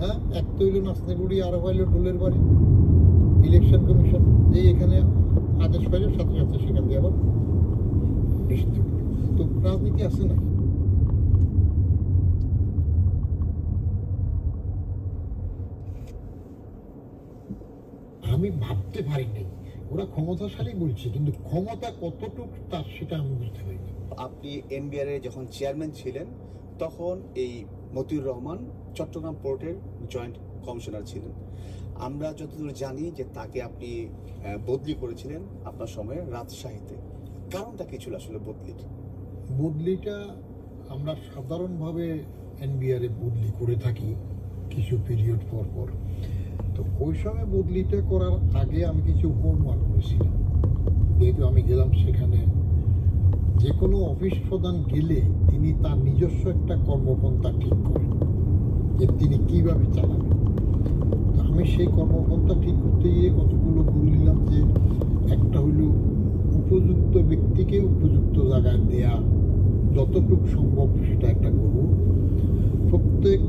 হ্যাঁ, এক তো হইল নাচনেগুড়ি, আরো হইল ডোলের বাড়ি। ইলেকশন কমিশন যে এখানে আদেশ পাইল, সাথে সাথে সেখান দিয়ে আবার ডিস্ট্রিক্ট। তো রাজনীতি আছে না। আমি ভাবতে পারি নাই ওরা ক্ষমতাশালী বলছে, কিন্তু ক্ষমতা কতটুকু তার সেটা আমি বুঝতে পারিনি। আপনি এনবিআর এর যখন চেয়ারম্যান ছিলেন তখন এই মতিউর রহমান চট্টগ্রাম পোর্টের জয়েন্ট কমিশনার ছিলেন। আমরা যতদূর জানি যে তাকে আপনি বদলি করেছিলেন আপনার সময়ে রাজশাহীতে। কারণটা কি ছিল আসলে বদলিটা আমরা সাধারণভাবে এনবিআর এ বদলি করে থাকি কিছু পিরিয়ড পর পর। তো ওই সময় বদলিটা করার আগে আমি কিছু হোমওয়ার্ক করেছিলাম। যেহেতু আমি গেলাম সেখানে, যে কোনো অফিস প্রধান গেলে তিনি তার নিজস্ব একটা কর্মপন্থা ঠিক করেন যে তিনি কিভাবে চালাবেন। তো আমি সেই কর্মপন্থা ঠিক করতে গিয়ে কতগুলো ভুল নিলাম। যে একটা হইল উপযুক্ত ব্যক্তিকে উপযুক্ত জায়গায় দেয়া, যতটুকু সম্ভব সেটা একটা করব। প্রত্যেক